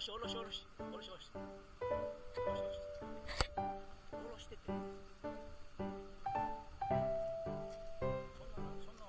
しおろしおろしおろしおろしおろしおろしてて、そんなちょっと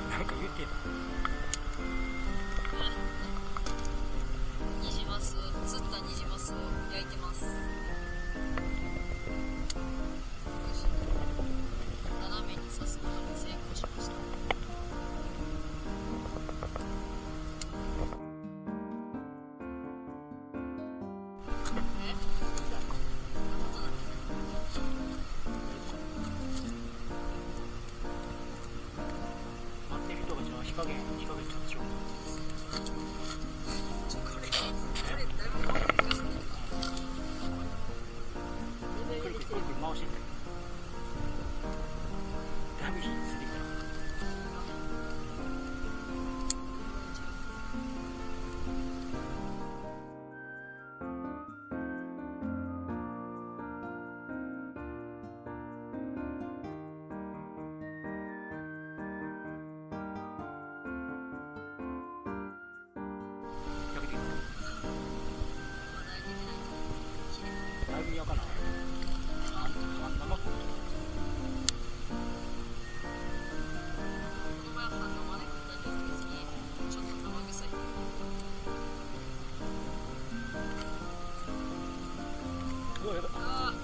なんか言ってた。ニジマス、釣ったニジマスを焼いてます。斜めに刺すことに成功しました。待ってる人がじゃあ火加減ちょっとしよう。だいぶ回ってるよ。くるくるくるくる回してんだよ。だいぶ火ついてきた。焼けてきた。だいぶ焼かない。生っぽい。今半の真似食った時にちょっと生臭い。うわやばい。あー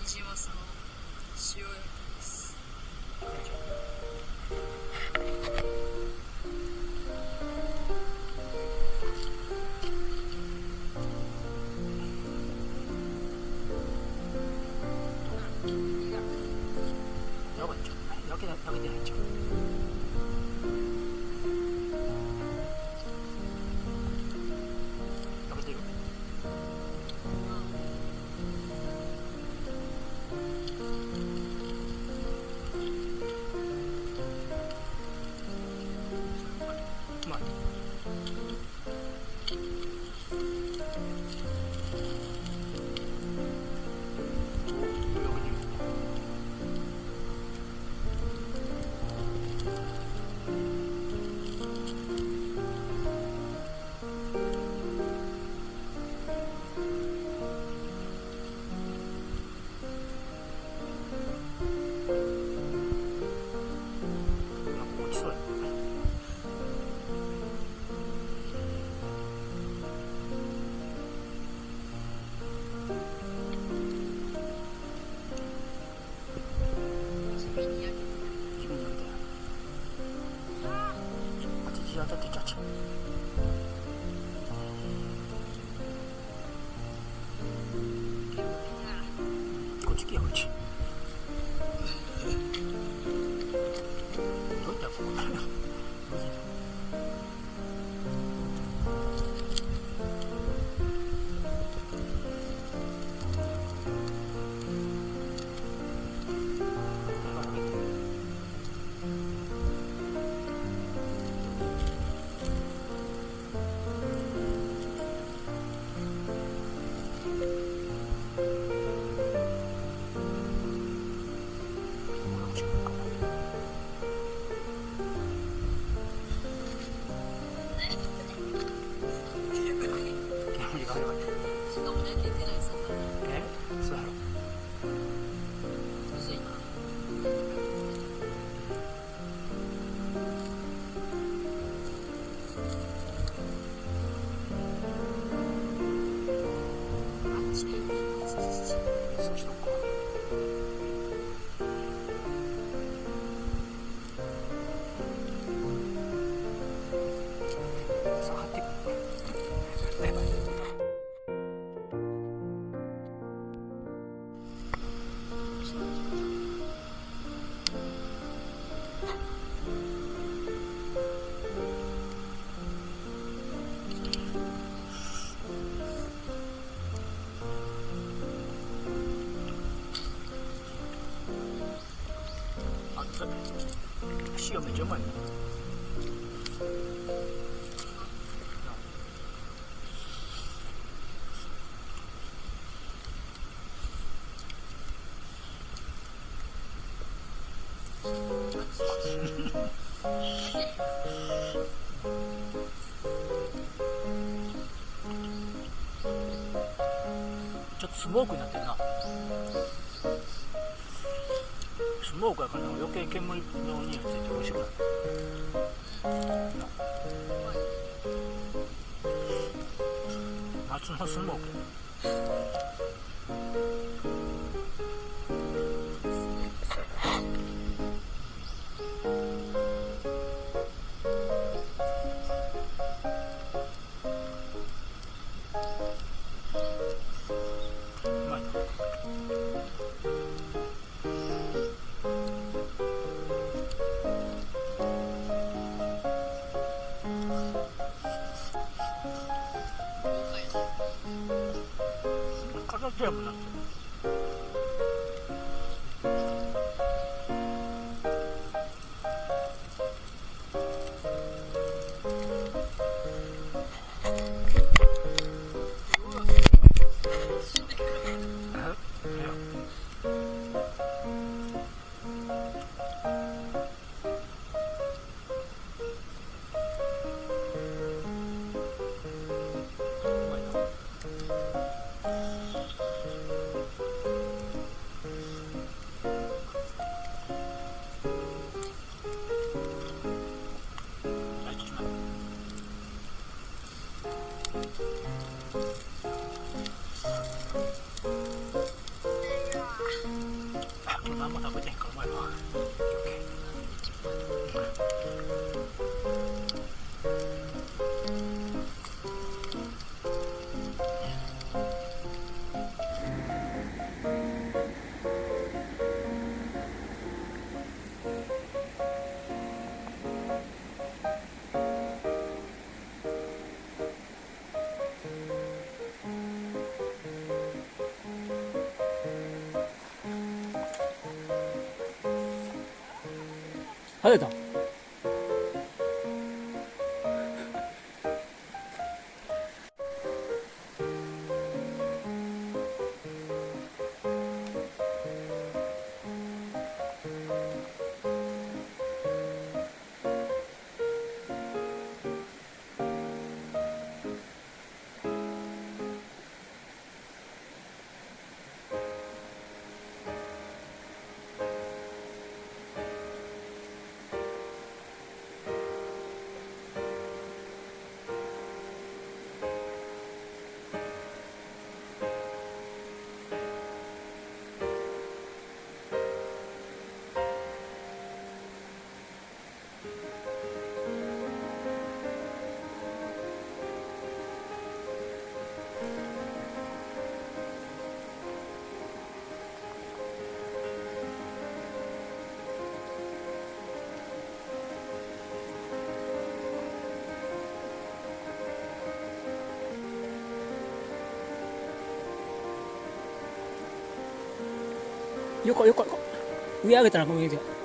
ニジマスの塩焼きです。やばいんちゃう。焼けてないんちゃう。ち。こっち来やこっち。どういったらここだよ。むずいな。塩めっちゃうまいな。ちょっとスモークになってるな。スモークやから余計煙の匂いついて美味しくなる。夏のスモーク。うまいな。形やもんなってる。何も食べてへんからうまいわ。晴れた。横上上げたらごめん。